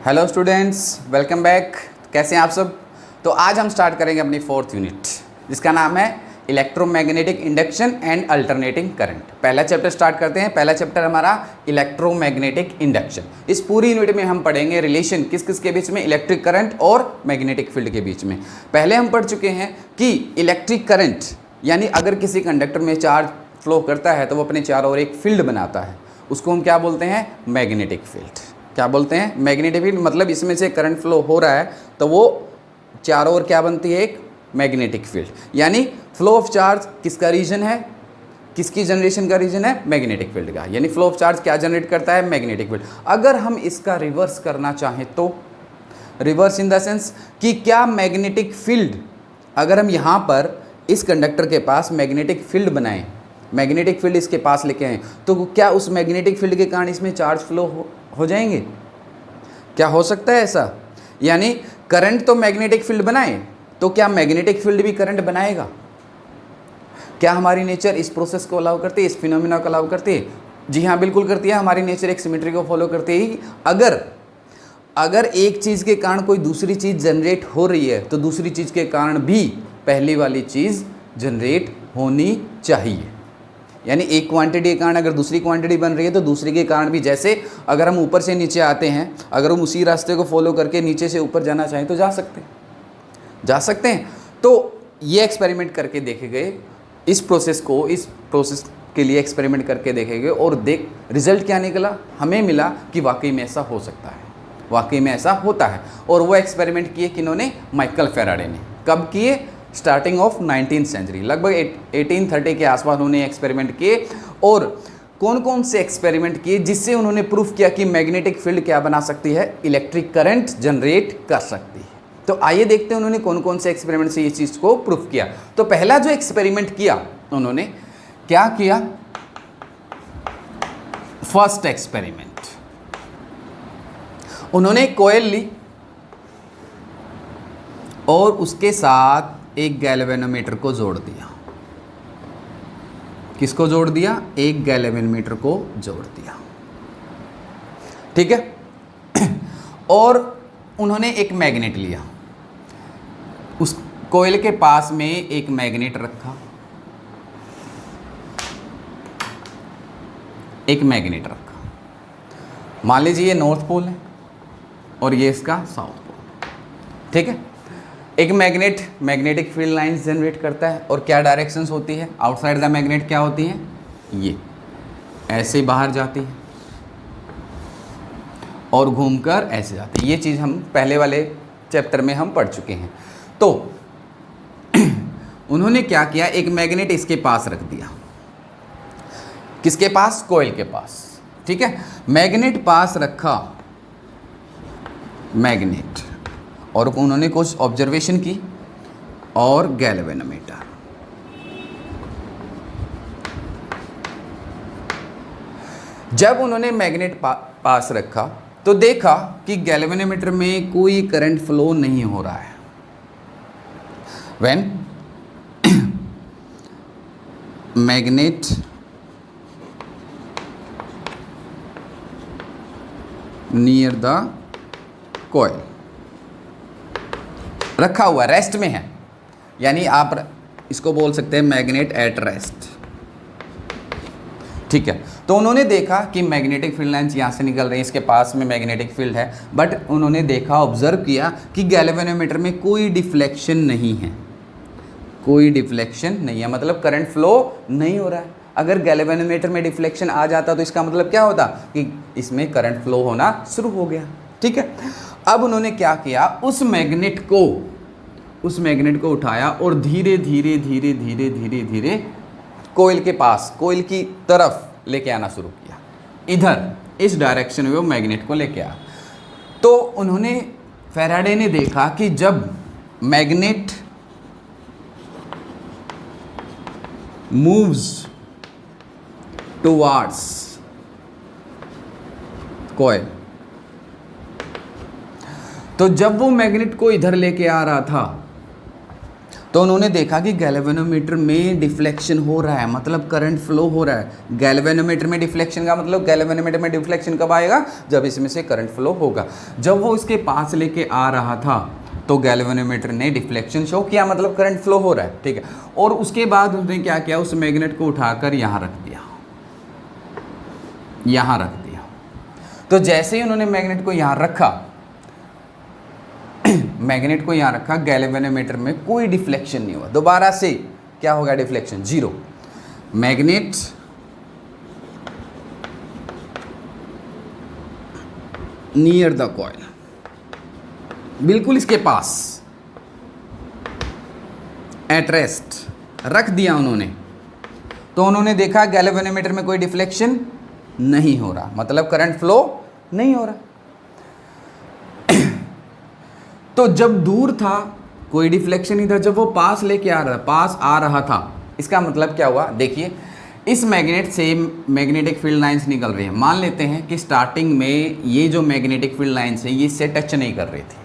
Hello students, welcome back. कैसे हैं आप सब। तो आज हम स्टार्ट करेंगे अपनी 4th यूनिट जिसका नाम है electromagnetic induction and alternating current. पहला चैप्टर स्टार्ट करते हैं। पहला चैप्टर हमारा इलेक्ट्रोमैग्नेटिक इंडक्शन। इस पूरी यूनिट में हम पढ़ेंगे रिलेशन किस किस के बीच में, इलेक्ट्रिक करंट और मैग्नेटिक फील्ड के बीच में। पहले हम पढ़ चुके हैं कि इलेक्ट्रिक करंट यानी अगर किसी कंडक्टर में चार्ज फ्लो करता है तो वो अपने चारों ओर एक फील्ड बनाता है, उसको हम क्या बोलते हैं, मैग्नेटिक फील्ड। क्या बोलते हैं, मैग्नेटिक फील्ड। मतलब इसमें से करंट फ्लो हो रहा है तो वो चारों ओर क्या बनती है, एक मैग्नेटिक फील्ड। यानी फ्लो ऑफ चार्ज किसका रीजन है, किसकी जनरेशन का रीजन है, मैग्नेटिक फील्ड का। यानी फ्लो ऑफ चार्ज क्या जनरेट करता है, मैग्नेटिक फील्ड। अगर हम इसका रिवर्स करना चाहें तो रिवर्स इन द सेंस कि क्या मैग्नेटिक फील्ड, अगर हम यहाँ पर इस कंडक्टर के पास मैग्नेटिक फील्ड बनाएं, मैग्नेटिक फील्ड इसके पास लेके आए, तो क्या उस मैग्नेटिक फील्ड के कारण इसमें चार्ज फ्लो हो जाएंगे। क्या हो सकता है ऐसा। यानी करंट तो मैग्नेटिक फील्ड बनाए तो क्या मैग्नेटिक फील्ड भी करंट बनाएगा। क्या हमारी नेचर इस प्रोसेस को अलाउ करती है, इस फिनोमिना को अलाउ करती है। जी हाँ, बिल्कुल करती है। हमारी नेचर एक सिमेट्री को फॉलो करती है। अगर एक चीज़ के कारण कोई दूसरी चीज़ जनरेट हो रही है तो दूसरी चीज़ के कारण भी पहली वाली चीज़ जनरेट होनी चाहिए। यानी एक क्वांटिटी के कारण अगर दूसरी क्वांटिटी बन रही है तो दूसरी के कारण भी, जैसे अगर हम ऊपर से नीचे आते हैं, अगर हम उसी रास्ते को फॉलो करके नीचे से ऊपर जाना चाहें तो जा सकते हैं। तो ये एक्सपेरिमेंट करके देखे गए, इस प्रोसेस के लिए एक्सपेरिमेंट करके देखे गए और रिजल्ट क्या निकला, हमें मिला कि वाकई में ऐसा हो सकता है, वाकई में ऐसा होता है। और वो एक्सपेरिमेंट किए किन्होंने, माइकल फैराडे ने। कब किए, स्टार्टिंग ऑफ 19th सेंचुरी, लगभग 1830 के आसपास उन्होंने एक्सपेरिमेंट किए। और कौन कौन से एक्सपेरिमेंट किए जिससे उन्होंने प्रूफ किया कि मैग्नेटिक फील्ड क्या बना सकती है, इलेक्ट्रिक करंट जनरेट कर सकती है। तो आइए देखते हैं उन्होंने कौन कौन से एक्सपेरिमेंट से ये चीज़ को प्रूफ किया। तो पहला जो एक्सपेरिमेंट किया उन्होंने, क्या किया, फर्स्ट एक्सपेरिमेंट, उन्होंने कॉइल ली और उसके साथ एक गैल्वेनोमीटर को जोड़ दिया। किसको जोड़ दिया, एक गैल्वेनोमीटर को जोड़ दिया, ठीक है। और उन्होंने एक मैग्नेट लिया, उस कॉइल के पास में एक मैग्नेट रखा, एक मैग्नेट रखा। मान लीजिए ये नॉर्थ पोल है और ये इसका साउथ पोल, ठीक है। एक मैग्नेटिक फील्ड लाइंस जनरेट करता है और क्या डायरेक्शंस होती है, आउटसाइड द मैग्नेट क्या होती हैं, ये ऐसे बाहर जाती है और घूमकर ऐसे जाती है। ये चीज़ हम पहले वाले चैप्टर में हम पढ़ चुके हैं। तो उन्होंने क्या किया, एक मैग्नेट इसके पास रख दिया, किसके पास, कॉइल के पास, ठीक है। मैग्नेट पास रखा, मैग्नेट, और उन्होंने कुछ ऑब्जर्वेशन की और गैल्वेनोमीटर। जब उन्होंने मैग्नेट पास रखा तो देखा कि गैल्वेनोमीटर में कोई करंट फ्लो नहीं हो रहा है। When magnet near the coil, रखा हुआ रेस्ट में है, यानी आप इसको बोल सकते हैं मैग्नेट एट रेस्ट, ठीक है। तो उन्होंने देखा कि मैग्नेटिक फील्ड लाइंस यहाँ से निकल रही है, इसके पास में मैग्नेटिक फील्ड है, बट उन्होंने देखा, ऑब्जर्व किया कि गैल्वेनोमीटर में कोई डिफ्लेक्शन नहीं है, कोई डिफ्लेक्शन नहीं है, मतलब करंट फ्लो नहीं हो रहा है। अगर गैल्वेनोमीटर में डिफ्लेक्शन आ जाता तो इसका मतलब क्या होता कि इसमें करंट फ्लो होना शुरू हो गया, ठीक है। अब उन्होंने क्या किया, उस मैग्नेट को उठाया और धीरे धीरे धीरे धीरे धीरे धीरे कॉइल के पास, कॉइल की तरफ लेके आना शुरू किया, इधर इस डायरेक्शन में वो मैग्नेट को लेके आया। तो उन्होंने, फैराडे ने देखा कि जब मैग्नेट मूव्स टुवार्ड्स कॉइल, तो जब वो मैग्नेट को इधर लेके आ रहा था तो उन्होंने देखा कि गैल्वेनोमीटर में डिफ्लेक्शन हो रहा है, मतलब करंट फ्लो हो रहा है। गैल्वेनोमीटर में डिफ्लेक्शन का मतलब, गैल्वेनोमीटर में डिफ्लेक्शन कब आएगा, जब इसमें से करंट फ्लो होगा। जब वो इसके पास लेके आ रहा था तो गैल्वेनोमीटर ने डिफ्लेक्शन शो किया, मतलब करंट फ्लो हो रहा है, ठीक है। और उसके बाद उन्होंने क्या किया, उस मैग्नेट को उठाकर यहाँ रख दिया, यहाँ रख दिया। तो जैसे ही उन्होंने मैग्नेट को यहाँ रखा, मैग्नेट को यहाँ रखा, गैल्वेनोमीटर में कोई डिफ्लेक्शन नहीं हुआ। दोबारा से क्या होगा, deflection, zero. Magnet near the coil, बिल्कुल इसके पास, एट रेस्ट, रख दिया उन्होंने। तो उन्होंने देखा गैल्वेनोमीटर में कोई डिफ्लेक्शन नहीं हो रहा, मतलब करंट फ्लो नहीं हो रहा। तो जब दूर था कोई डिफ्लेक्शन नहीं था, जब वो पास लेके पास आ रहा था, इसका मतलब क्या हुआ, देखिए इस मैग्नेट से मैग्नेटिक फील्ड लाइंस निकल रही है। मान लेते हैं कि स्टार्टिंग में ये जो मैग्नेटिक फील्ड लाइंस है ये इससे टच नहीं कर रही थी,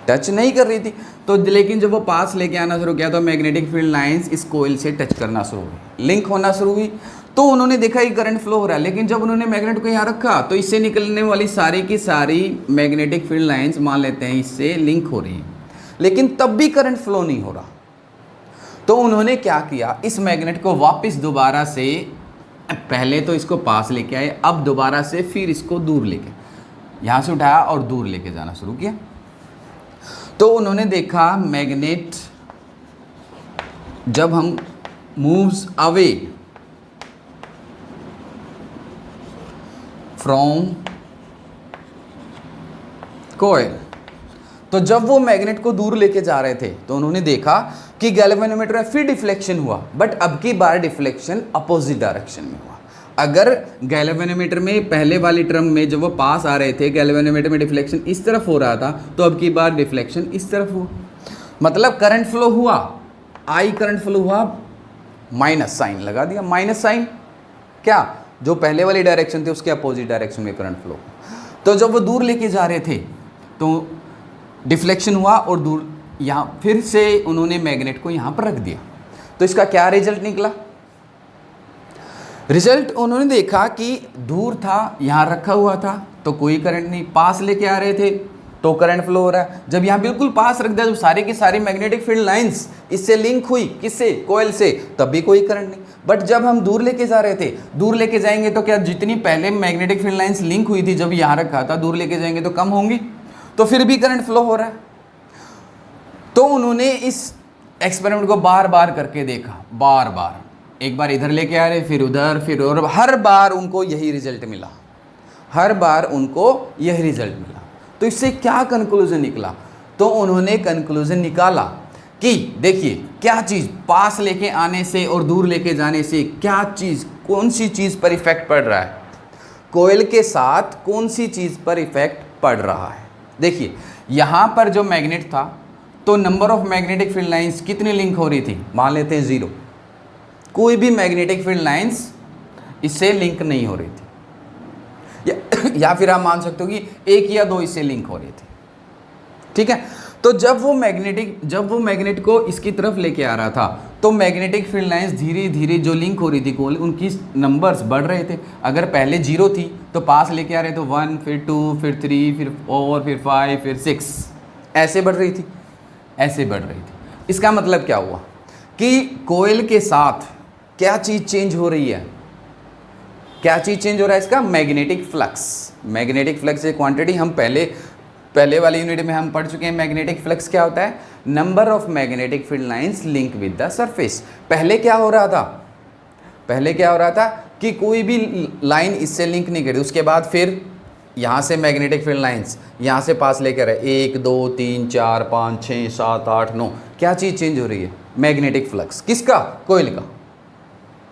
टच नहीं कर रही थी। तो लेकिन जब वो पास लेके आना शुरू किया तो मैग्नेटिक फील्ड लाइंस इस कोयल से टच करना शुरू हुई, लिंक होना शुरू हुई। तो उन्होंने देखा कि करंट फ्लो हो रहा है। लेकिन जब उन्होंने मैग्नेट को यहाँ रखा तो इससे निकलने वाली सारी की सारी मैग्नेटिक फील्ड लाइंस, मान लेते हैं, इससे लिंक हो रही है, लेकिन तब भी करंट फ्लो नहीं हो रहा। तो उन्होंने क्या किया, इस मैग्नेट को वापस दोबारा से, पहले तो इसको पास लेके आए, अब दोबारा से फिर इसको दूर लेके, यहाँ से उठाया और दूर लेके जाना शुरू किया। तो उन्होंने देखा मैग्नेट जब हम मूव्स अवे फ्रॉम कॉइल, तो जब वो मैग्नेट को दूर लेके जा रहे थे तो उन्होंने देखा कि गैल्वेनोमीटर में फिर डिफ्लेक्शन हुआ, बट अब की बार डिफ्लेक्शन अपोजिट डायरेक्शन में हुआ। अगर गैल्वेनोमीटर में पहले वाली टर्म में जब वो पास आ रहे थे गैल्वेनोमीटर में डिफ्लेक्शन इस तरफ हो रहा था, तो अब की बार डिफ्लेक्शन इस तरफ हुआ, मतलब करंट फ्लो हुआ, आई करंट फ्लो हुआ, माइनस साइन लगा दिया, माइनस साइन, क्या, जो पहले वाली डायरेक्शन थी उसके अपोजिट डायरेक्शन में करंट फ्लो। तो जब वो दूर लेके जा रहे थे तो डिफ्लेक्शन हुआ और दूर, यहाँ फिर से उन्होंने मैग्नेट को यहाँ पर रख दिया। तो इसका क्या रिजल्ट निकला, रिजल्ट उन्होंने देखा कि दूर था, यहाँ रखा हुआ था तो कोई करंट नहीं, पास लेके आ रहे थे तो करंट फ्लो हो रहा है। जब यहाँ बिल्कुल पास रख दिया, जब सारी की सारी मैग्नेटिक फील्ड लाइंस इससे लिंक हुई, किससे, कॉइल से, तब भी कोई करंट नहीं। बट जब हम दूर लेके जा रहे थे, दूर लेके जाएंगे तो क्या जितनी पहले मैग्नेटिक फील्ड लाइंस लिंक हुई थी जब यहाँ रखा था, दूर लेके जाएंगे तो कम होंगी, तो फिर भी करंट फ्लो हो रहा है। तो उन्होंने इस एक्सपेरिमेंट को बार बार करके देखा, बार बार, एक बार इधर लेके आ रहे, फिर उधर, फिर और, हर बार उनको यही रिजल्ट मिला, हर बार उनको यही रिजल्ट मिला। तो इससे क्या कंक्लूजन निकला, तो उन्होंने कंक्लूजन निकाला कि देखिए क्या चीज़ पास लेके आने से और दूर लेके जाने से क्या चीज़, कौन सी चीज़ पर इफेक्ट पड़ रहा है, कोयल के साथ कौन सी चीज़ पर इफेक्ट पड़ रहा है। देखिए यहाँ पर जो मैग्नेट था तो number of magnetic field lines कितनी लिंक हो रही थी, मान लेते हैं 0, कोई भी मैग्नेटिक फील्ड लाइंस इससे लिंक नहीं हो रही थी, या फिर आप मान सकते हो कि 1 या 2 इससे लिंक हो रही थी, ठीक है। तो जब वो मैग्नेट को इसकी तरफ लेके आ रहा था तो मैग्नेटिक फील्ड लाइंस धीरे धीरे जो लिंक हो रही थी कोयल, उनकी नंबर्स बढ़ रहे थे। अगर पहले 0 थी तो पास लेके आ रहे तो 1, फिर 2, फिर 3, फिर 4, फिर 5, फिर 6, ऐसे बढ़ रही थी, ऐसे बढ़ रही थी। इसका मतलब क्या हुआ कि कोयल के साथ क्या चीज़ चेंज हो रही है, क्या चीज़ चेंज हो रहा है, इसका मैग्नेटिक फ्लक्स। मैग्नेटिक फ्लक्स एक क्वांटिटी हम पहले वाली यूनिट में हम पढ़ चुके हैं। मैग्नेटिक फ्लक्स क्या होता है, number of magnetic field lines link with the surface. पहले क्या हो रहा था कि कोई भी लाइन इससे लिंक नहीं कर रही, उसके बाद फिर यहाँ से मैग्नेटिक फील्ड लाइंस यहाँ से पास लेकर आए, 1, 2, 3, 4, 5, 6, 7, 8, 9, क्या चीज़ चेंज हो रही है, मैग्नेटिक फ्लक्स। किसका, कोयल का,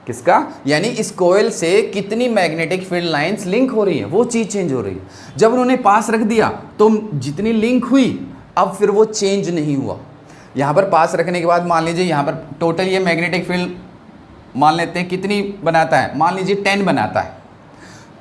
किसका, यानी इस कोयल से कितनी मैग्नेटिक फील्ड लाइंस लिंक हो रही है, वो चीज़ चेंज हो रही है। जब उन्होंने पास रख दिया तो जितनी लिंक हुई अब फिर वो चेंज नहीं हुआ। यहाँ पर पास रखने के बाद मान लीजिए यहाँ पर टोटल ये मैग्नेटिक फील्ड मान लेते हैं कितनी बनाता है, मान लीजिए 10 बनाता है,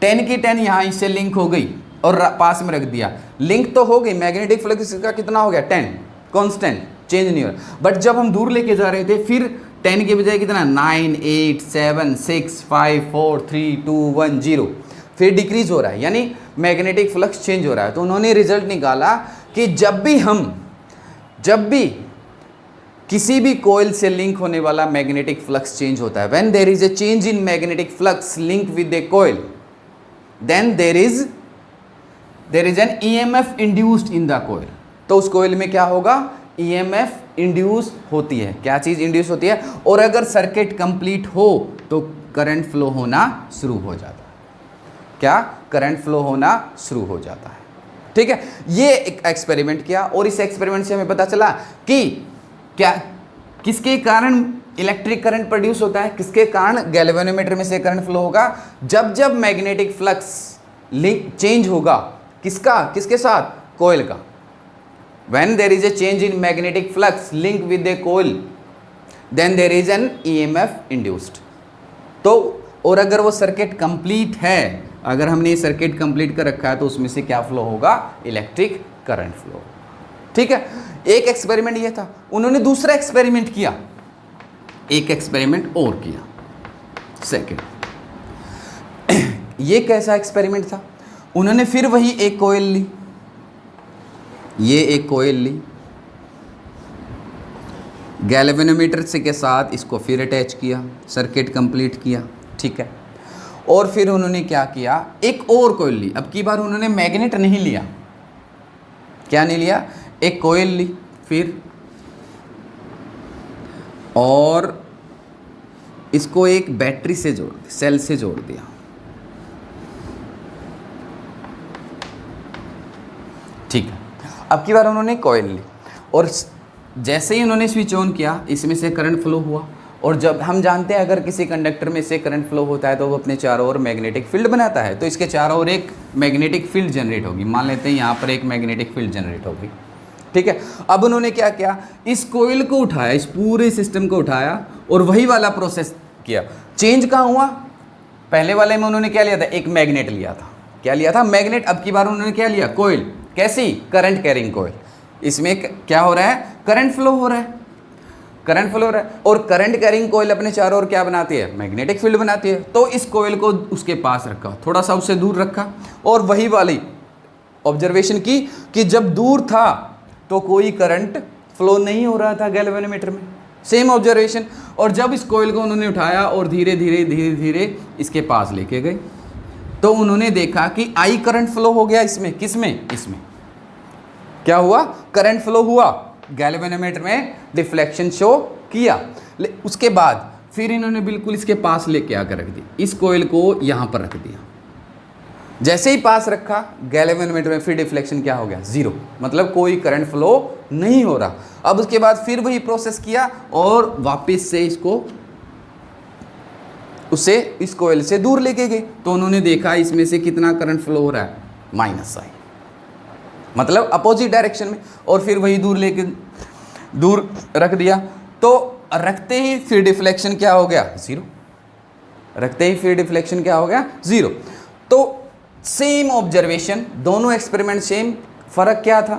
10 की 10 यहाँ इससे लिंक हो गई और पास में रख दिया, लिंक तो हो गई, मैग्नेटिक फ्लक्स का कितना हो गया 10 कांस्टेंट, चेंज नहीं हो रहा। बट जब हम दूर लेके जा रहे थे फिर 10 के बजाय कितना 9, 8, 7, 6, 5, 4, 3, 2, 1, 0 फिर डिक्रीज हो रहा है, यानी मैग्नेटिक फ्लक्स चेंज हो रहा है। तो उन्होंने रिजल्ट निकाला कि जब भी किसी भी कोयल से लिंक होने वाला मैग्नेटिक फ्लक्स चेंज होता है, when there is a change in magnetic flux link with a coil, then there is an EMF induced in the coil. तो उस कोयल में क्या होगा, ईएमएफ इंड्यूस होती है। क्या चीज़ इंड्यूस होती है? और अगर सर्किट कंप्लीट हो तो करंट फ्लो होना शुरू हो जाता है। क्या? करंट फ्लो होना शुरू हो जाता है। ठीक है, ये एक एक्सपेरिमेंट किया और इस एक्सपेरिमेंट से हमें पता चला कि क्या किसके कारण इलेक्ट्रिक करंट प्रोड्यूस होता है, किसके कारण गैल्वेनोमीटर में से करंट फ्लो होगा, जब मैग्नेटिक फ्लक्स लिंक चेंज होगा, किसके साथ? कोयल का। When there is a change in magnetic flux linked with a coil, then there is an EMF induced. तो और अगर वो सर्किट कंप्लीट है, अगर हमने ये सर्किट कंप्लीट कर रखा है तो उसमें से क्या फ्लो होगा? Electric current flow. ठीक है, एक एक्सपेरिमेंट ये था। उन्होंने दूसरा एक्सपेरिमेंट किया, एक एक्सपेरिमेंट और किया, सेकंड। ये कैसा एक्सपेरिमेंट था? उन्होंने फिर वही एक कोयल ली, ये एक कोयल ली, गैल्वेनोमीटर से के साथ इसको फिर अटैच किया, सर्किट कंप्लीट किया। ठीक है, और फिर उन्होंने क्या किया, एक और कोयल ली। अब की बार उन्होंने मैग्नेट नहीं लिया। क्या नहीं लिया? एक कोयल ली फिर, और इसको एक बैटरी से जोड़ दिया, सेल से जोड़ दिया। ठीक है, अब की बार उन्होंने कॉइल ली और जैसे ही उन्होंने स्विच ऑन किया इसमें से करंट फ्लो हुआ। और जब हम जानते हैं अगर किसी कंडक्टर में से करंट फ्लो होता है तो वो अपने चारों ओर मैग्नेटिक फील्ड बनाता है, तो इसके चारों ओर एक मैग्नेटिक फील्ड जनरेट होगी। मान लेते हैं यहाँ पर एक मैग्नेटिक फील्ड जनरेट होगी। ठीक है, अब उन्होंने क्या किया, इस कोयल को उठाया, इस पूरे सिस्टम को उठाया और वही वाला प्रोसेस किया। चेंज कहाँ हुआ? पहले वाले में उन्होंने क्या लिया था? एक मैग्नेट लिया था। क्या लिया था? मैग्नेट। अब की बार उन्होंने क्या लिया? कोयल। कैसी? करंट कैरिंग कोयल। इसमें क्या हो रहा है? करंट फ्लो हो रहा है, करंट फ्लो हो रहा है। और करंट कैरिंग कोयल अपने चारों ओर क्या बनाती है? मैग्नेटिक फील्ड बनाती है। तो इस कोयल को उसके पास रखा, थोड़ा सा उससे दूर रखा और वही वाली ऑब्जर्वेशन की कि जब दूर था तो कोई करंट फ्लो नहीं हो रहा था गैल्वेनोमीटर में। Same observation. और जब इस कोयल को उन्होंने उठाया और धीरे धीरे इसके पास लेके गए तो उन्होंने देखा कि आई करंट फ्लो हो गया इसमें। किसमें? इसमें। क्या हुआ? करंट फ्लो हुआ, गैल्वेनोमीटर में डिफ्लेक्शन शो किया। उसके बाद फिर इन्होंने बिल्कुल इसके पास लेके आकर रख दिया, इस कोयल को यहाँ पर रख दिया। जैसे ही पास रखा गैल्वेनोमीटर में फिर डिफ्लेक्शन क्या हो गया? जीरो, मतलब कोई करंट फ्लो नहीं हो रहा। अब उसके बाद फिर वही प्रोसेस किया और वापस से इसको उसे इस कोयल से दूर लेके गए तो उन्होंने देखा इसमें से कितना करंट फ्लो हो रहा है? माइनस आई, मतलब अपोजिट डायरेक्शन में। और फिर वही दूर रख दिया तो रखते ही फिर डिफ्लेक्शन क्या हो गया? जीरो। रखते ही फिर डिफ्लेक्शन क्या हो गया? जीरो। तो सेम ऑब्जर्वेशन, दोनों एक्सपेरिमेंट सेम। फर्क क्या था?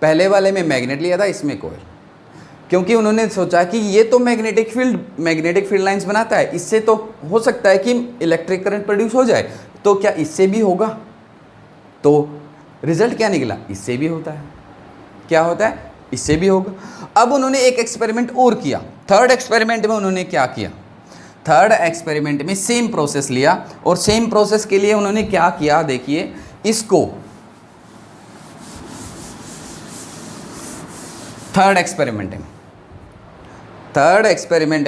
पहले वाले में मैग्नेट लिया था, इसमें कोयल। क्योंकि उन्होंने सोचा कि ये तो मैग्नेटिक फील्ड लाइंस बनाता है, इससे तो हो सकता है कि इलेक्ट्रिक करंट प्रोड्यूस हो जाए, तो क्या इससे भी होगा? तो रिजल्ट क्या निकला? इससे भी होता है। क्या होता है? इससे भी होगा। अब उन्होंने एक एक्सपेरिमेंट और किया। थर्ड एक्सपेरिमेंट में उन्होंने क्या किया? थर्ड एक्सपेरिमेंट में सेम प्रोसेस लिया और सेम प्रोसेस के लिए उन्होंने क्या किया? देखिए, इसको थर्ड एक्सपेरिमेंट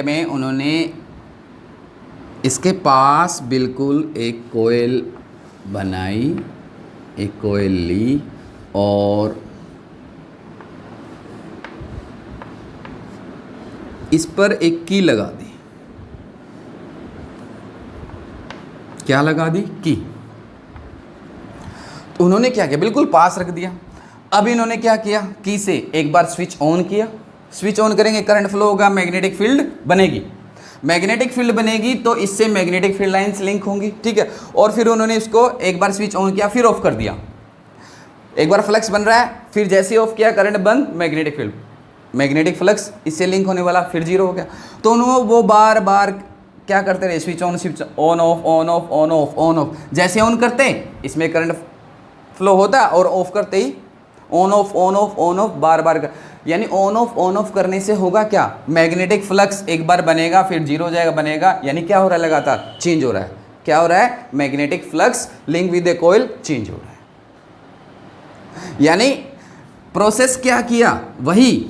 में उन्होंने इसके पास बिल्कुल एक कोयल बनाई, एक कोयल ली और इस पर एक की लगा दी। क्या लगा दी? की। तो उन्होंने क्या किया? बिल्कुल पास रख दिया। अब इन्होंने क्या किया? की से एक बार स्विच ऑन किया। स्विच ऑन करेंगे, करंट फ्लो होगा, मैग्नेटिक फील्ड बनेगी। मैग्नेटिक फील्ड बनेगी तो इससे मैग्नेटिक फील्ड लाइंस लिंक होंगी। ठीक है, और फिर उन्होंने इसको एक बार स्विच ऑन किया, फिर ऑफ कर दिया। एक बार फ्लक्स बन रहा है, फिर जैसे ही ऑफ किया करंट बंद, मैग्नेटिक फील्ड। मैग्नेटिक फ्लक्स इससे लिंक होने वाला, फिर जीरो हो गया। तो उन्होंने वो बार बार क्या करते रहे, switch on on off on off on off on of. जैसे ऑन करते हैं इसमें करंट फ्लो होता है, और ऑफ करते ही on off on off on off बार बार कर, यानी ऑन ऑफ करने से होगा क्या, मैग्नेटिक फ्लक्स एक बार बनेगा फिर जीरो हो जाएगा, बनेगा, यानी क्या हो रहा है, लगातार चेंज हो रहा है। क्या हो रहा है, magnetic flux link with a coil change हो रहा है। यानी प्रोसेस क्या किया, वही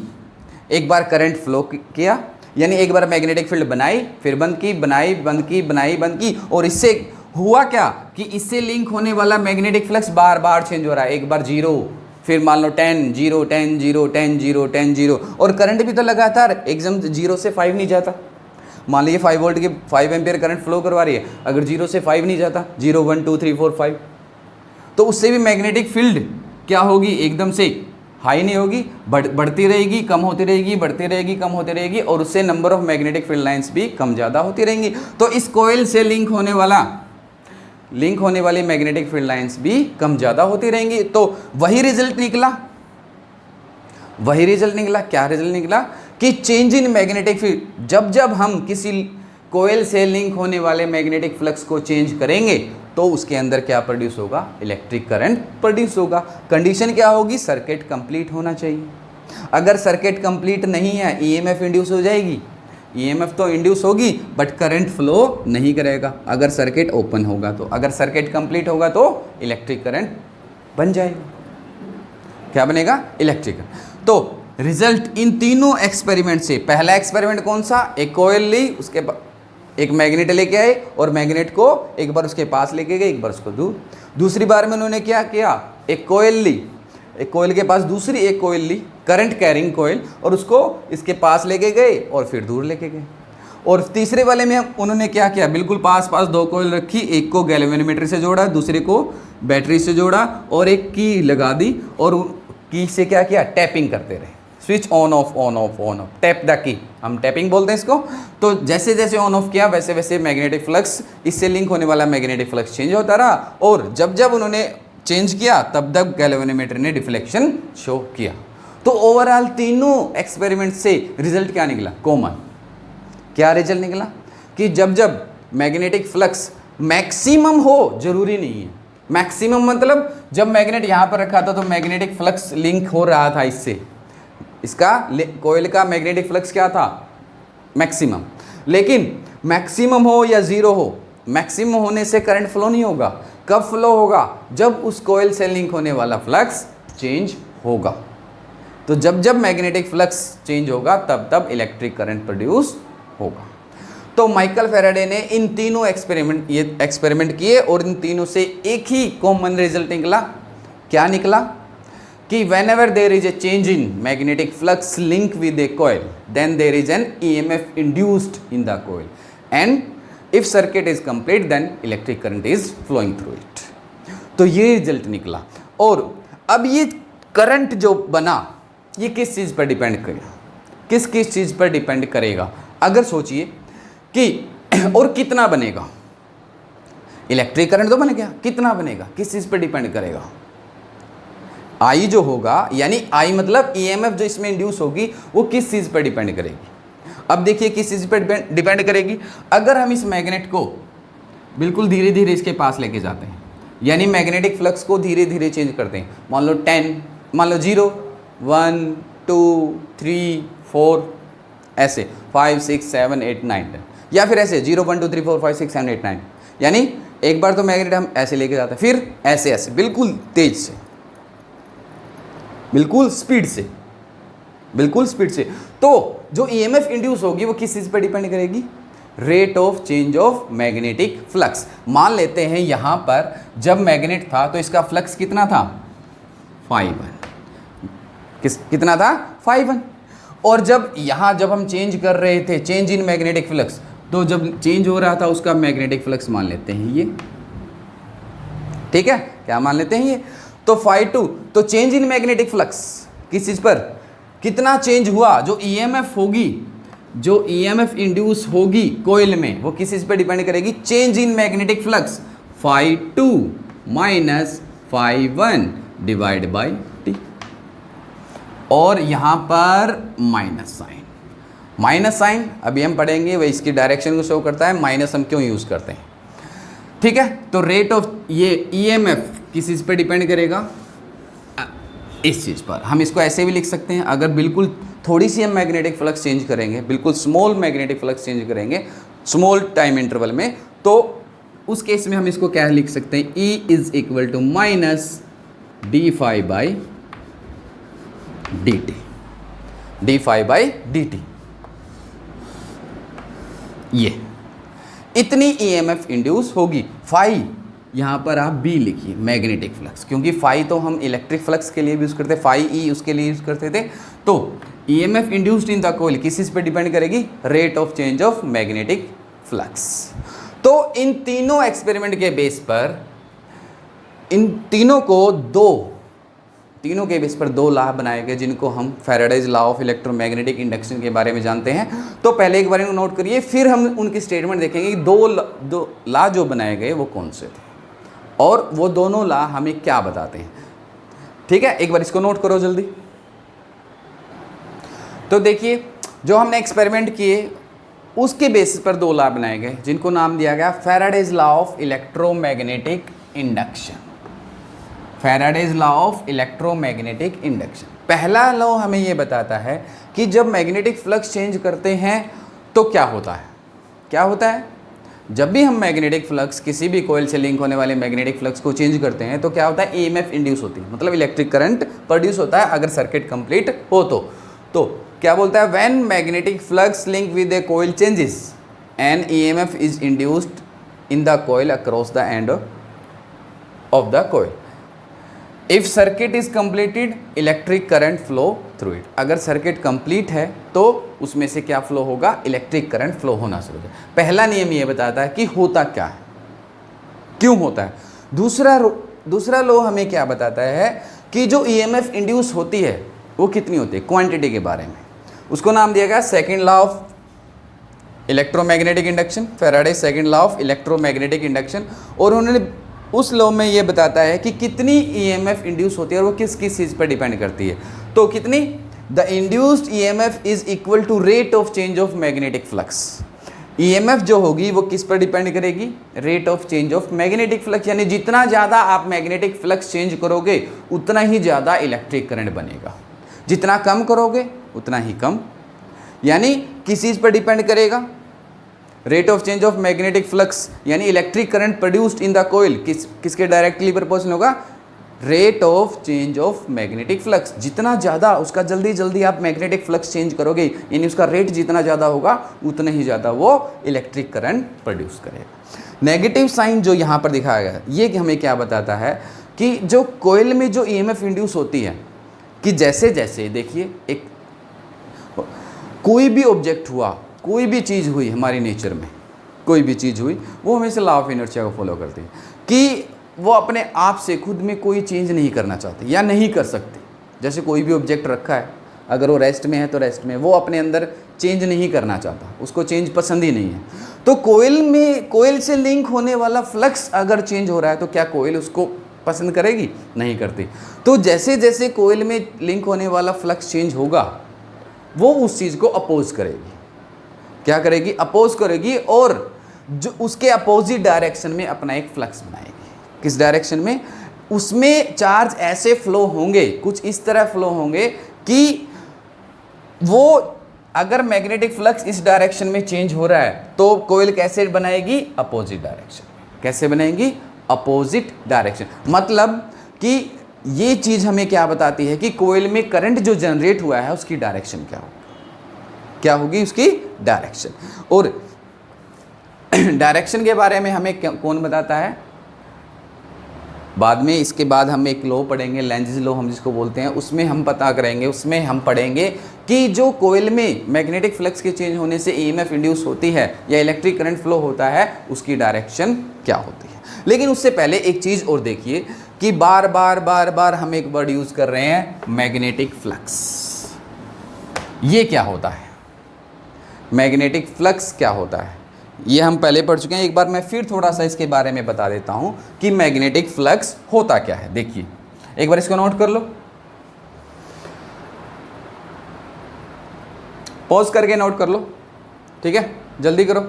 एक बार करंट फ्लो किया, यानी एक बार मैग्नेटिक फील्ड बनाई फिर बंद की, बनाई बंद की, बनाई बंद की, और इससे हुआ क्या कि इससे लिंक होने वाला मैग्नेटिक फ्लक्स बार बार चेंज हो रहा है। एक बार जीरो, फिर मान लो 10 0 10 0 10 0 10 0, और करंट भी तो लगातार एकदम 0 से 5 नहीं जाता। मान लीजिए 5 वोल्ट की 5 एम्पियर करंट फ्लो करवा रही है, अगर 0 से 5 नहीं जाता, 0 1 2 3 4 5, तो उससे भी मैग्नेटिक फील्ड क्या होगी, एकदम से हाई नहीं होगी, बढ़ती रहेगी, कम होती रहेगी, बढ़ती रहेगी, कम होती रहेगी, और उससे number of magnetic field lines भी कम ज़्यादा होती रहेंगी। तो इस कोयल से लिंक होने वाली मैग्नेटिक फील्ड लाइंस भी कम ज़्यादा होती रहेंगी। तो वही रिजल्ट निकला, क्या रिजल्ट निकला कि चेंज इन मैग्नेटिक फील्ड, जब हम किसी कोयल से लिंक होने वाले मैग्नेटिक फ्लक्स को चेंज करेंगे तो उसके अंदर क्या प्रोड्यूस होगा, इलेक्ट्रिक करंट प्रोड्यूस होगा। कंडीशन क्या होगी, सर्किट कंप्लीट होना चाहिए। अगर सर्किट कंप्लीट नहीं है, ईएमएफ इंड्यूस हो जाएगी, ईएमएफ तो इंड्यूस होगी बट करंट फ्लो नहीं करेगा अगर सर्किट ओपन होगा। तो अगर सर्किट कंप्लीट होगा तो इलेक्ट्रिक करंट बन जाएगा। क्या बनेगा, इलेक्ट्रिक करंट। तो रिजल्ट इन तीनों एक्सपेरिमेंट से, पहला एक्सपेरिमेंट कौन सा, एक कोयल ली, उसके एक मैग्नेट लेके आए और मैग्नेट को एक बार उसके पास लेके गए, एक बार उसको दूर। दूसरी बार में उन्होंने क्या किया, एक कोयल ली, एक कोयल के पास दूसरी एक कोयल ली, करंट कैरिंग कोयल, और उसको इसके पास लेके गए और फिर दूर लेके गए। और तीसरे वाले में उन्होंने क्या किया, बिल्कुल पास दो कोयल रखी, एक को गैल्वेनोमीटर से जोड़ा, दूसरे को बैटरी से जोड़ा, और एक की लगा दी, और की से क्या किया, टैपिंग करते रहे, switch on off on off on of, tap the key, हम टैपिंग बोलते हैं इसको। तो जैसे जैसे ऑन ऑफ किया वैसे वैसे मैग्नेटिक फ्लक्स, इससे लिंक होने वाला मैग्नेटिक फ्लक्स चेंज होता रहा, और जब उन्होंने चेंज किया तब गैल्वेनोमीटर ने डिफ्लेक्शन शो किया। तो ओवरऑल तीनों एक्सपेरिमेंट से रिजल्ट क्या निकला, कॉमन। क्या रिजल्ट निकला कि जब मैग्नेटिक फ्लक्स मैक्सिमम हो, जरूरी नहीं है, मैक्सिमम मतलब जब मैग्नेट यहाँ पर रखा था तो मैग्नेटिक फ्लक्स लिंक हो रहा था इससे, इसका कोयल का मैग्नेटिक फ्लक्स क्या था, मैक्सिमम। लेकिन मैक्सिमम हो या जीरो हो, मैक्सिमम होने से करंट फ्लो नहीं होगा। कब फ्लो होगा, जब उस कोयल से लिंक होने वाला फ्लक्स चेंज होगा। तो जब मैग्नेटिक फ्लक्स चेंज होगा तब इलेक्ट्रिक करंट प्रोड्यूस होगा। तो माइकल फैराडे ने इन तीनों एक्सपेरिमेंट किए और इन तीनों से एक ही कॉमन रिजल्ट निकला। क्या निकला कि whenever there is a change in magnetic flux link with a coil, then there is an EMF induced in the coil, and if circuit is complete then electric current is flowing through it। तो ये result निकला। और अब ये current जो बना ये किस चीज़ पर डिपेंड करेगा, किस चीज़ पर डिपेंड करेगा, अगर सोचिए कि और कितना बनेगा, इलेक्ट्रिक करंट तो बन गया, कितना बनेगा किस चीज़ पर डिपेंड करेगा, आई जो होगा, यानी आई मतलब ईएमएफ जो इसमें इंड्यूस होगी वो किस चीज़ पर डिपेंड करेगी। अब देखिए किस चीज़ पर डिपेंड करेगी, अगर हम इस मैग्नेट को बिल्कुल धीरे धीरे इसके पास लेके जाते हैं, यानी मैग्नेटिक फ्लक्स को धीरे धीरे चेंज करते हैं, मान लो 10, मान लो 0 1 2 3 4 ऐसे 5 6 7 8 9 10, या फिर ऐसे 0 1 2 3 4 5 6 7 8 9, यानी एक बार तो मैग्नेट हम ऐसे लेके जाते हैं, फिर ऐसे ऐसे बिल्कुल तेज से, बिल्कुल स्पीड से। तो जो ईएमएफ इंड्यूस होगी वो किस चीज़ पर डिपेंड करेगी, rate of change of magnetic flux. मान लेते हैं यहाँ पर जब मैग्नेट था तो इसका फ्लक्स कितना था, 5 कितना था 5, और जब हम चेंज कर रहे थे, चेंज इन मैग्नेटिक फ्लक्स, तो जब चेंज हो रहा था उसका मैग्नेटिक फ्लक्स मान लेते हैं ये, ठीक है, क्या मान लेते हैं ये, तो 5 तो चेंज इन मैग्नेटिक फ्लक्स किस चीज़ पर, कितना चेंज हुआ, जो ईएमएफ होगी, जो ईएमएफ इंड्यूस होगी कोयल में, वो किस चीज़ पर डिपेंड करेगी, change in magnetic flux, 5 - 5 divide by T. और यहाँ पर माइनस साइन। माइनस साइन अभी हम पढ़ेंगे, वह इसकी डायरेक्शन को शो करता है। माइनस हम क्यों यूज़ करते हैं, ठीक है। तो रेट ऑफ ये ईएमएफ किस चीज़ पर डिपेंड करेगा, इस चीज़ पर। हम इसको ऐसे भी लिख सकते हैं, अगर बिल्कुल थोड़ी सी हम मैग्नेटिक फ्लक्स चेंज करेंगे, बिल्कुल स्मॉल मैग्नेटिक फ्लक्स चेंज करेंगे स्मॉल टाइम इंटरवल में, तो उस केस में हम इसको क्या लिख सकते हैं, E is equal to minus d phi by d t, d phi by d t. ये इतनी ईएमएफ इंड्यूस होगी। फाई यहाँ पर आप बी लिखिए, मैग्नेटिक फ्लक्स, क्योंकि फाई तो हम इलेक्ट्रिक फ्लक्स के लिए भी यूज़ करते, फाई ई उसके लिए यूज़ करते थे। तो EMF induced in the coil किस चीज़ पे डिपेंड करेगी, rate of change of magnetic flux. तो इन तीनों एक्सपेरिमेंट के बेस पर, इन तीनों के बेस पर दो लॉ बनाए गए, जिनको हम Faraday's law of electromagnetic induction के बारे में जानते हैं। तो पहले एक बार इनको नोट करिए, फिर हम उनकी स्टेटमेंट देखेंगे कि दो लॉ जो बनाए गए वो कौन से थे और वो दोनों लॉ हमें क्या बताते हैं, ठीक है। एक बार इसको नोट करो जल्दी। तो देखिए, जो हमने एक्सपेरिमेंट किए उसके बेसिस पर दो लॉ बनाए गए, जिनको नाम दिया गया Faraday's law of electromagnetic induction. Faraday's law of electromagnetic induction. पहला लॉ हमें ये बताता है कि जब मैग्नेटिक फ्लक्स चेंज करते हैं तो क्या होता है। क्या होता है, जब भी हम मैग्नेटिक फ्लक्स, किसी भी कॉइल से लिंक होने वाले मैग्नेटिक फ्लक्स को चेंज करते हैं तो क्या होता है, ईएमएफ इंड्यूस होती है, मतलब इलेक्ट्रिक करंट प्रोड्यूस होता है अगर सर्किट कंप्लीट हो तो क्या बोलता है, when magnetic flux link with a coil changes an EMF is induced in the coil across the end of the coil. If circuit is completed electric current flow through it. अगर circuit complete है तो उसमें से क्या flow होगा, electric current flow होना शुरू होगा। पहला नियम ये बताता है कि होता क्या है, क्यों होता है। दूसरा लॉ हमें क्या बताता है कि जो ईएमएफ इंड्यूस होती है वो कितनी होती है, क्वांटिटी के बारे में। उसको नाम दिया गया second law of electromagnetic induction, Faraday second law of electromagnetic induction. और उन्होंने उस लॉ में ये बताता है कि कितनी ईएमएफ इंड्यूस होती है और वो किस किस चीज़ पर डिपेंड करती है। तो कितनी, the induced EMF is equal to rate of change of magnetic flux. EMF जो होगी वो किस पर डिपेंड करेगी, rate of change of magnetic flux. यानी जितना ज़्यादा आप मैग्नेटिक फ्लक्स चेंज करोगे उतना ही ज़्यादा इलेक्ट्रिक करंट बनेगा, जितना कम करोगे उतना ही कम। यानी किस चीज़ पर डिपेंड करेगा, rate of change of magnetic flux, यानी electric current produced in the coil किसके डायरेक्टली प्रोपोर्शनल होगा, rate of change of magnetic flux. जितना ज़्यादा उसका जल्दी आप मैग्नेटिक फ्लक्स चेंज करोगे, यानी उसका रेट जितना ज़्यादा होगा उतना ही ज़्यादा वो इलेक्ट्रिक करंट प्रोड्यूस करेगा। नेगेटिव साइन जो यहाँ पर दिखाया गया ये हमें क्या बताता है कि जो कॉइल में जो ईएमएफ इंड्यूस होती है, कि जैसे जैसे देखिए एक कोई भी ऑब्जेक्ट हुआ, कोई भी चीज़ हुई हमारी नेचर में, कोई भी चीज़ हुई, वो हमेशा लॉ ऑफ इनर्शिया को फॉलो करती है कि वो अपने आप से खुद में कोई चेंज नहीं करना चाहती या नहीं कर सकती। जैसे कोई भी ऑब्जेक्ट रखा है, अगर वो रेस्ट में है तो रेस्ट में, वो अपने अंदर चेंज नहीं करना चाहता, उसको चेंज पसंद ही नहीं है। तो कोयल से लिंक होने वाला फ्लक्स अगर चेंज हो रहा है तो क्या कोयल उसको पसंद करेगी, नहीं करती। तो जैसे जैसे कोयल में लिंक होने वाला फ्लक्स चेंज होगा वो उस चीज़ को अपोज करेगी। क्या करेगी, अपोज करेगी, और जो उसके अपोजिट डायरेक्शन में अपना एक फ्लक्स बनाएगी। किस डायरेक्शन में, उसमें चार्ज ऐसे फ्लो होंगे, कुछ इस तरह फ्लो होंगे कि वो अगर मैग्नेटिक फ्लक्स इस डायरेक्शन में चेंज हो रहा है तो कोयल कैसे बनाएगी, अपोजिट डायरेक्शन में। कैसे बनाएगी, अपोजिट डायरेक्शन। मतलब कि ये चीज़ हमें क्या बताती है कि कोयल में करंट जो जनरेट हुआ है उसकी डायरेक्शन क्या होगी, उसकी डायरेक्शन। और डायरेक्शन के बारे में हमें कौन बताता है, बाद में, इसके बाद हम एक लॉ पढ़ेंगे, लेंज़ लॉ हम जिसको बोलते हैं, उसमें हम पता करेंगे, उसमें हम पढ़ेंगे कि जो कोयल में मैग्नेटिक फ्लक्स के चेंज होने से ईएमएफ इंड्यूस होती है या इलेक्ट्रिक करंट फ्लो होता है उसकी डायरेक्शन क्या होती है। लेकिन उससे पहले एक चीज़ और देखिए कि बार बार हम एक वर्ड यूज़ कर रहे हैं, मैग्नेटिक फ्लक्स। ये क्या होता है, मैग्नेटिक फ्लक्स क्या होता है, ये हम पहले पढ़ चुके हैं। एक बार मैं फिर थोड़ा सा इसके बारे में बता देता हूँ कि मैग्नेटिक फ्लक्स होता क्या है। देखिए एक बार इसको नोट कर लो। पॉज करके नोट कर लो, ठीक है, जल्दी करो।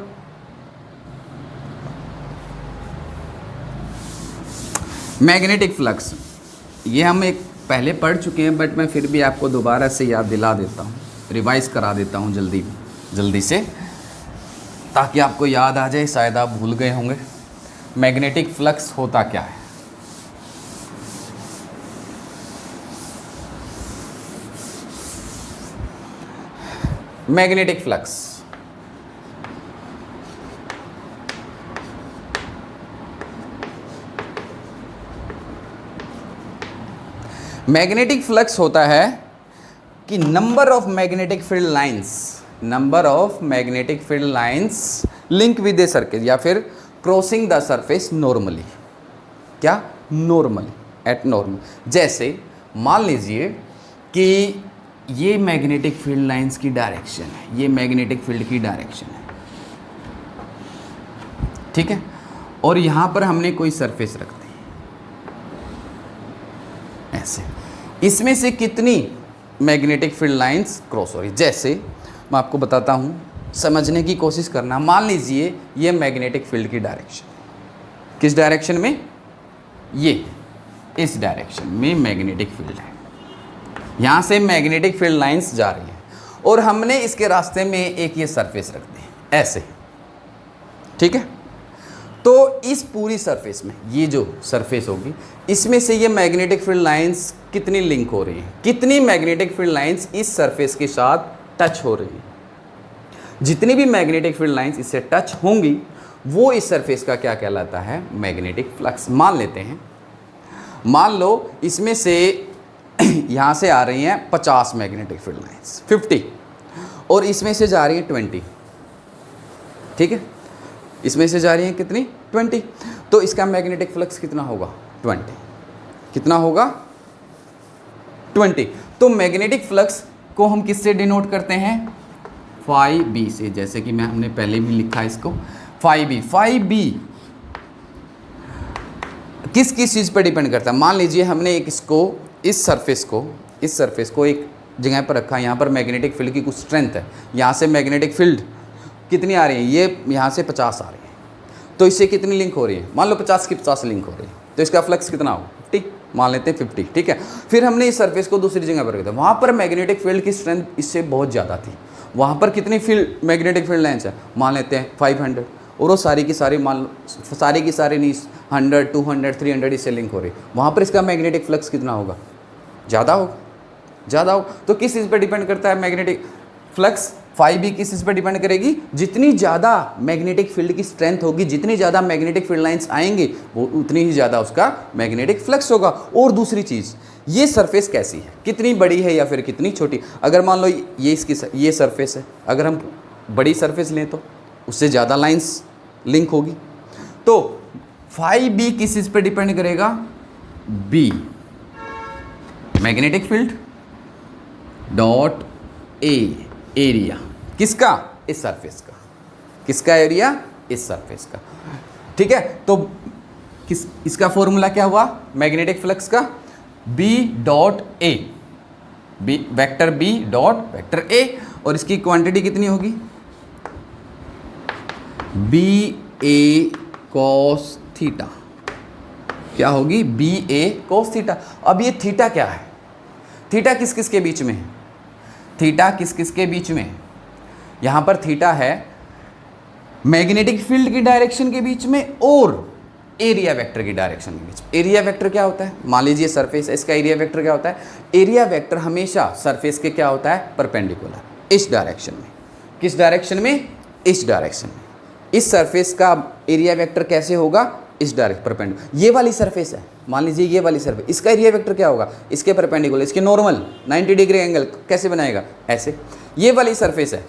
मैग्नेटिक फ्लक्स, ये हम एक पहले पढ़ चुके हैं, बट मैं फिर भी आपको दोबारा से याद दिला देता हूँ, रिवाइज करा देता हूँ जल्दी से, ताकि आपको याद आ जाए, शायद आप भूल गए होंगे। मैग्नेटिक फ्लक्स होता क्या है? मैग्नेटिक फ्लक्स मैग्नेटिक फ्लक्स होता है कि number of magnetic field lines link with A circuit या फिर क्रॉसिंग द सरफेस नॉर्मली। क्या? Normally, eight normal. जैसे मान लीजिए कि ये मैग्नेटिक फील्ड लाइंस की डायरेक्शन है, ये मैग्नेटिक फील्ड की डायरेक्शन है, ठीक है, और यहां पर हमने कोई सरफेस रख दी ऐसे, इसमें से कितनी मैग्नेटिक फील्ड लाइंस क्रॉस हो रही? जैसे मैं आपको बताता हूं, समझने की कोशिश करना। मान लीजिए ये मैग्नेटिक फील्ड की डायरेक्शन, किस डायरेक्शन में? ये इस डायरेक्शन में मैग्नेटिक फील्ड है, यहाँ से मैग्नेटिक फील्ड लाइंस जा रही हैं, और हमने इसके रास्ते में एक ये सरफेस रख दी ऐसे, ठीक है। तो इस पूरी सरफेस में ये जो सरफेस होगी, इसमें से ये मैग्नेटिक फील्ड लाइंस कितनी लिंक हो रही हैं? कितनी मैग्नेटिक फील्ड लाइंस इस सरफेस के साथ टच हो रही हैं? जितनी भी मैग्नेटिक फील्ड लाइंस इससे टच होंगी, वो इस सरफेस का क्या कहलाता है? Magnetic flux. मान लेते हैं, मान लो इसमें से यहाँ से आ रही हैं 50 मैग्नेटिक फील्ड लाइंस, 50, और इसमें से जा रही हैं 20, ठीक है, इसमें से जा रही हैं कितनी? 20। तो इसका मैग्नेटिक फ्लक्स कितना होगा? 20। कितना होगा? 20। तो मैग्नेटिक फ्लक्स को हम किससे डिनोट करते हैं? फाई बी से, जैसे कि हमने पहले भी लिखा है इसको, फाई बी किस चीज़ पर डिपेंड करता है? मान लीजिए हमने एक इसको, इस सरफेस को एक जगह पर रखा, यहाँ पर मैग्नेटिक फील्ड की कुछ स्ट्रेंथ है, यहाँ से मैग्नेटिक फील्ड कितनी आ रही है? ये यहाँ से 50 आ रही है, तो इससे कितनी लिंक हो रही है? मान लो 50 की 50 लिंक हो रही है, तो इसका फ्लक्स कितना हो? 50, मान लेते हैं 50, ठीक है। फिर हमने इस सरफेस को दूसरी जगह पर रखा, वहाँ पर मैग्नेटिक फील्ड की स्ट्रेंथ इससे बहुत ज़्यादा थी, वहाँ पर कितनी मैग्नेटिक फील्ड लाइन्स है? मान लेते हैं 500, और वो सारी की सारी, मान लो सारी की सारी नहीं, 100, 200, 300 इससे लिंक हो रही, वहाँ पर इसका मैग्नेटिक फ्लक्स कितना होगा? ज़्यादा होगा। तो किस चीज़ पर डिपेंड करता है मैग्नेटिक फ्लक्स? फाई बी किस चीज़ पर डिपेंड करेगी? जितनी ज़्यादा मैग्नेटिक फील्ड की स्ट्रेंथ होगी, जितनी ज़्यादा मैग्नेटिक फील्ड लाइंस आएंगी, वो उतनी ही ज़्यादा उसका मैग्नेटिक फ्लक्स होगा। और दूसरी चीज़, ये सरफेस कैसी है, कितनी बड़ी है या फिर कितनी छोटी? अगर मान लो ये सरफेस है, अगर हम बड़ी सरफेस लें तो उससे ज़्यादा लाइंस लिंक होगी। तो फाई बी किस चीज़ पर डिपेंड करेगा? B magnetic field dot A area, किसका? इस सरफेस का। किसका एरिया? इस सरफेस का, ठीक है। तो इसका फॉर्मूला क्या हुआ मैग्नेटिक फ्लक्स का? B dot A, vector B dot vector A, और इसकी क्वांटिटी कितनी होगी? B A cos theta. क्या होगी? B A cos theta. अब ये थीटा क्या है? थीटा किस किस के बीच में है? थीटा किस किस के बीच में? यहाँ पर थीटा है मैग्नेटिक फील्ड की डायरेक्शन के बीच में और एरिया वेक्टर की डायरेक्शन के बीच। एरिया वेक्टर क्या होता है? मान लीजिए सरफेस है, इसका एरिया वेक्टर क्या होता है? एरिया वेक्टर हमेशा सरफेस के क्या होता है? परपेंडिकुलर, इस डायरेक्शन में। किस डायरेक्शन में? इस डायरेक्शन में। इस सरफेस का एरिया वेक्टर कैसे होगा? इस डायरेक्शन परपेंडिकुलर। ये वाली सरफेस है, मान लीजिए ये वाली सरफेस, इसका एरिया वेक्टर क्या होगा? इसके परपेंडिकुलर, इसके नॉर्मल 90 डिग्री एंगल कैसे बनाएगा? ऐसे। ये वाली सरफेस है,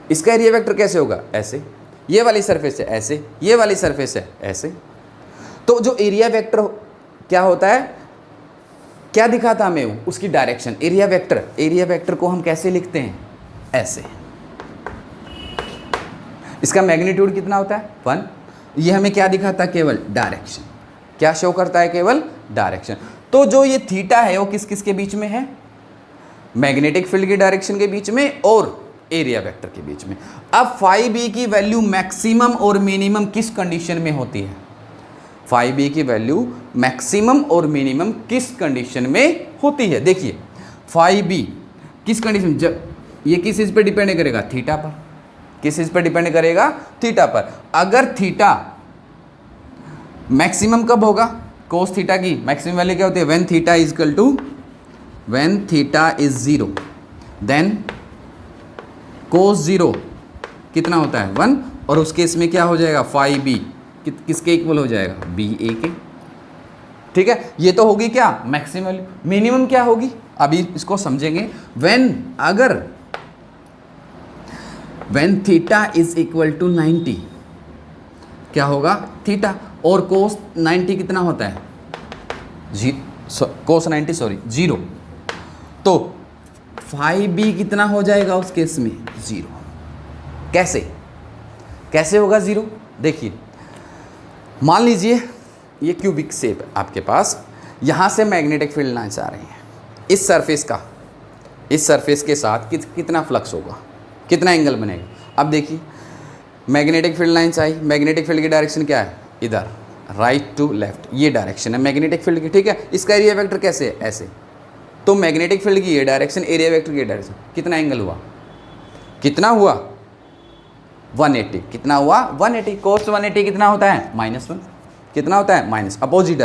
इसका एरिया वेक्टर कैसे होगा? ऐसे। ये वाली सरफेस है ऐसे, ये वाली सरफेस है ऐसे। तो जो एरिया वेक्टर क्या होता है, क्या दिखाता हमें? उसकी डायरेक्शन। एरिया वेक्टर को हम कैसे लिखते हैं? ऐसे। इसका मैग्नीट्यूड कितना होता है? 1। ये हमें क्या दिखाता है? केवल डायरेक्शन। क्या शो करता है? केवल डायरेक्शन। तो जो ये थीटा है वो किस किस के बीच में है? मैग्नेटिक फील्ड की डायरेक्शन के बीच में और एरिया वेक्टर के बीच में। अब फाई बी की वैल्यू मैक्सिमम और मिनिमम किस कंडीशन में होती है? फाई बी की वैल्यू मैक्सिमम और मिनिमम किस कंडीशन में होती है? देखिए फाई बी किस कंडीशन, जब ये किस चीज़ पर डिपेंड करेगा? थीटा पर। किस चीज़ पर डिपेंड करेगा? थीटा पर। अगर थीटा मैक्सिमम कब होगा? कोस थीटा की मैक्सिमम वैल्यू क्या होती है? When theta is equal to, when theta is 0, then cos 0 कितना होता है? 1, और उस केस में क्या हो जाएगा? फाई बी किसके इक्वल हो जाएगा? बी ए के। ठीक है, ये तो होगी क्या? Maximum value. मिनिमम क्या होगी? अभी इसको समझेंगे। When theta is equal to 90, क्या होगा? थीटा और कोस 90 कितना होता है? कोस 90 0। तो फाई बी कितना हो जाएगा उस केस में? 0। कैसे होगा 0? देखिए मान लीजिए ये क्यूबिक शेप है आपके पास, यहाँ से मैग्नेटिक फील्ड लाइन्स आ रही हैं। इस सरफेस के साथ कितना फ्लक्स होगा, कितना एंगल बनेगा? अब देखिए magnetic field lines I, magnetic field की डायरेक्शन क्या है? इधर, राइट टू लेफ्ट, ये डायरेक्शन है मैग्नेटिक फील्ड की। ठीक है, इसका एरिया वेक्टर कैसे है? ऐसे। तो मैग्नेटिक फील्ड की ये डायरेक्शन, एरिया वेक्टर की डायरेक्शन, कितना एंगल हुआ? कितना हुआ? 180। कितना हुआ? 180। कोस 180 कितना होता है? -1। कितना होता है? माइनस। अपोजिट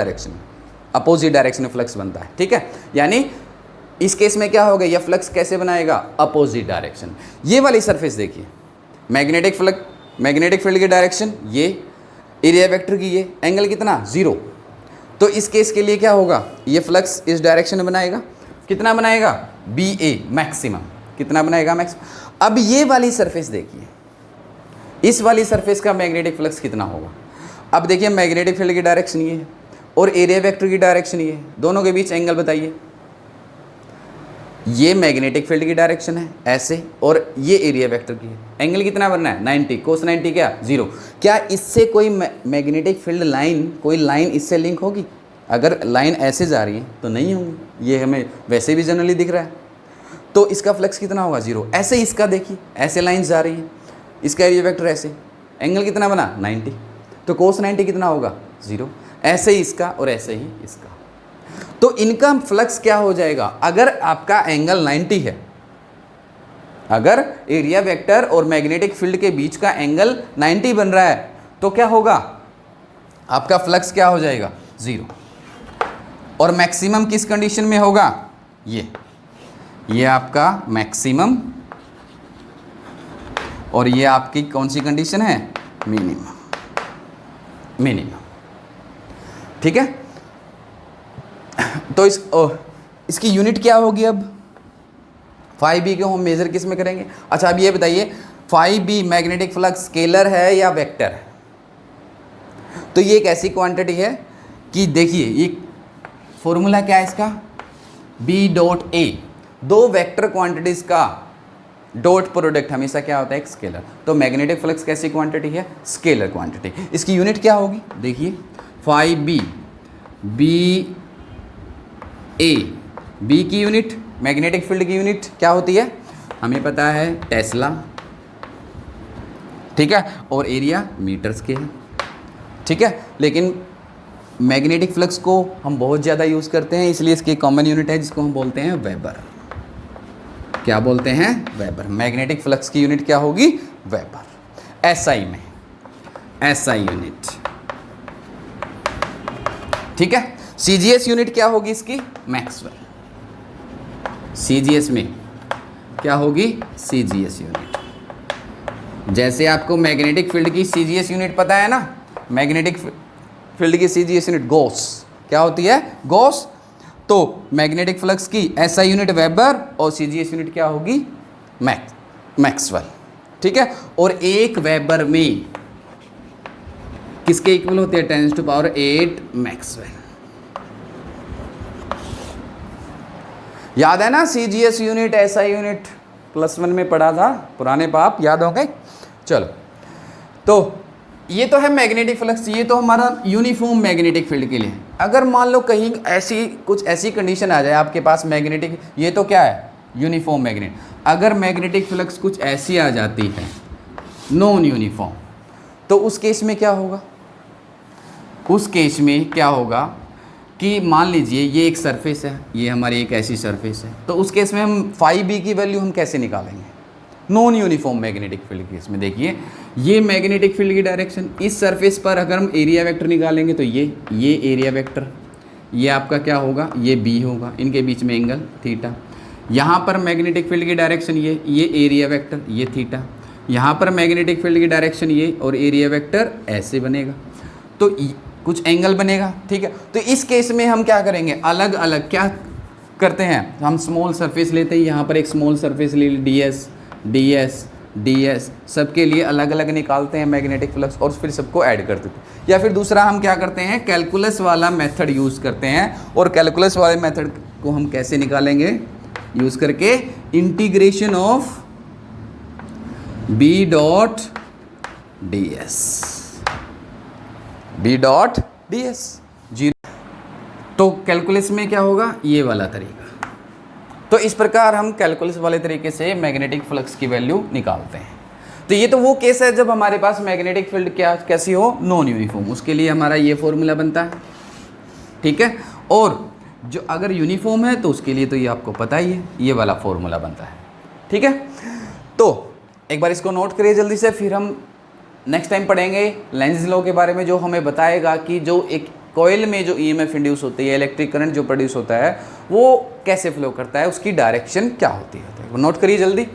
डायरेक्शन में फ्लक्स बनता है। ठीक है, यानी इस केस में क्या होगा? यह फ्लक्स कैसे बनाएगा? Opposite direction. ये वाली सरफेस देखिए, मैग्नेटिक फील्ड की डायरेक्शन ये, एरिया वेक्टर की ये, एंगल कितना? 0। तो इस केस के लिए क्या होगा? ये फ्लक्स इस डायरेक्शन में बनाएगा। कितना बनाएगा? बी ए मैक्सिमम। कितना बनाएगा? मैक्सिमम। अब ये वाली सरफेस देखिए, इस वाली सरफेस का मैग्नेटिक फ्लक्स कितना होगा? अब देखिए मैग्नेटिक फील्ड की डायरेक्शन ये है और एरिया वेक्टर की डायरेक्शन ये है, दोनों के बीच एंगल बताइए। ये मैग्नेटिक फील्ड की डायरेक्शन है ऐसे, और ये एरिया वेक्टर की है। एंगल कितना बनना है? 90। कोस 90 क्या? 0। क्या इससे कोई मैग्नेटिक फील्ड लाइन, कोई लाइन इससे लिंक होगी? अगर लाइन ऐसे जा रही है तो नहीं होगी, ये हमें वैसे भी जनरली दिख रहा है। तो इसका फ्लक्स कितना होगा? 0। ऐसे इसका देखिए, ऐसे लाइन्स जा रही हैं, इसका एरिया वेक्टर ऐसे, एंगल कितना बना? 90। तो कोस 90 कितना होगा? 0। ऐसे ही इसका और ऐसे ही इसका। तो इनका फ्लक्स क्या हो जाएगा? अगर आपका एंगल 90 है, अगर एरिया वेक्टर और मैग्नेटिक फील्ड के बीच का एंगल 90 बन रहा है, तो क्या होगा? आपका फ्लक्स क्या हो जाएगा? 0। और मैक्सिमम किस कंडीशन में होगा? ये आपका मैक्सिमम, और ये आपकी कौन सी कंडीशन है? मिनिमम। ठीक है, तो इसकी यूनिट क्या होगी? अब फाई बी को हम मेजर किस में करेंगे? अच्छा अब ये बताइए, phi B magnetic flux scalar है या वेक्टर है? तो ये एक ऐसी क्वांटिटी है कि देखिए ये फॉर्मूला क्या है इसका? B dot A. दो वेक्टर क्वांटिटीज का डॉट प्रोडक्ट हमेशा क्या होता है? एक स्केलर। तो मैग्नेटिक फ्लक्स कैसी क्वांटिटी है? Scalar quantity. इसकी यूनिट क्या होगी? देखिए phi B, B A, B की यूनिट, मैग्नेटिक फील्ड की यूनिट क्या होती है? हमें पता है टेस्ला। ठीक है, और एरिया मीटर्स के है। ठीक है, लेकिन मैग्नेटिक फ्लक्स को हम बहुत ज़्यादा यूज़ करते हैं, इसलिए इसकी कॉमन यूनिट है जिसको हम बोलते हैं वेबर। क्या बोलते हैं? वेबर। मैग्नेटिक फ्लक्स की यूनिट क्या होगी? वेबर। एसआई में, एसआई यूनिट। ठीक है, सीजीएस यूनिट क्या होगी इसकी? मैक्सवेल। सीजीएस में क्या होगी? CGS unit. जैसे आपको मैग्नेटिक फील्ड की सीजीएस यूनिट पता है ना, मैग्नेटिक फील्ड की सीजीएस यूनिट गॉस क्या होती है? गॉस। तो मैग्नेटिक फ्लक्स की एसआई यूनिट वेबर और सीजीएस यूनिट क्या होगी? मैक्सवेल। ठीक है, और एक वेबर में किसके इक्वल होते हैं? 10⁸ मैक्सवेल। याद है ना सीजीएस यूनिट, एसआई यूनिट +1 में पढ़ा था, पुराने पाप याद होंगे। चलो, तो ये तो है मैग्नेटिक फ्लक्स, ये तो हमारा यूनिफॉर्म मैग्नेटिक फील्ड के लिए। अगर मान लो कहीं कुछ ऐसी कंडीशन आ जाए आपके पास मैग्नेटिक, ये तो क्या है? Uniform magnet. अगर मैग्नेटिक फ्लक्स कुछ ऐसी आ जाती है नॉन यूनिफॉर्म, तो उस केस में क्या होगा? उस केस में क्या होगा कि मान लीजिए ये एक सरफेस है, ये हमारी एक ऐसी सरफेस है, तो उस केस में हम फाई बी की वैल्यू हम कैसे निकालेंगे? Non uniform magnetic field case में देखिए, ये मैग्नेटिक फील्ड की डायरेक्शन, इस सरफेस पर अगर हम एरिया वेक्टर निकालेंगे तो ये एरिया वेक्टर, ये आपका क्या होगा? ये बी होगा, इनके बीच में एंगल थीटा। यहाँ पर मैग्नेटिक फील्ड की डायरेक्शन ये एरिया वेक्टर, ये थीटा। यहाँ पर मैग्नेटिक फील्ड की डायरेक्शन ये और एरिया वेक्टर ऐसे बनेगा, तो कुछ एंगल बनेगा, ठीक है। तो इस केस में हम क्या करेंगे? अलग अलग क्या करते हैं? हम स्मॉल सरफेस लेते हैं, यहाँ पर एक स्मॉल सरफेस ले ds ds ds, सबके लिए अलग अलग निकालते हैं मैग्नेटिक फ्लक्स और फिर सबको ऐड कर देते हैं। या फिर दूसरा हम क्या करते हैं? कैलकुलस वाला मेथड यूज़ करते हैं, और कैलकुलस वाले मेथड को हम कैसे निकालेंगे? यूज़ करके integration of b dot ds, b dot ds zero. तो कैलकुलस में क्या होगा? ये वाला तरीका। तो इस प्रकार हम कैलकुलस वाले तरीके से मैग्नेटिक फ्लक्स की वैल्यू निकालते हैं। तो ये तो वो केस है जब हमारे पास मैग्नेटिक फील्ड कैसी हो? नॉन यूनिफॉर्म, उसके लिए हमारा ये फॉर्मूला बनता है, ठीक है। और जो अगर यूनिफॉर्म है तो उसके लिए तो ये आपको पता ही है, ये वाला फॉर्मूला बनता है, ठीक है। तो एक बार इसको नोट करिए जल्दी से, फिर हम नेक्स्ट टाइम पढ़ेंगे लेंज लॉ के बारे में, जो हमें बताएगा कि जो एक कॉइल में जो ईएमएफ इंड्यूस होती है, इलेक्ट्रिक करंट जो प्रोड्यूस होता है, वो कैसे फ्लो करता है, उसकी डायरेक्शन क्या होती है। वो नोट करिए जल्दी।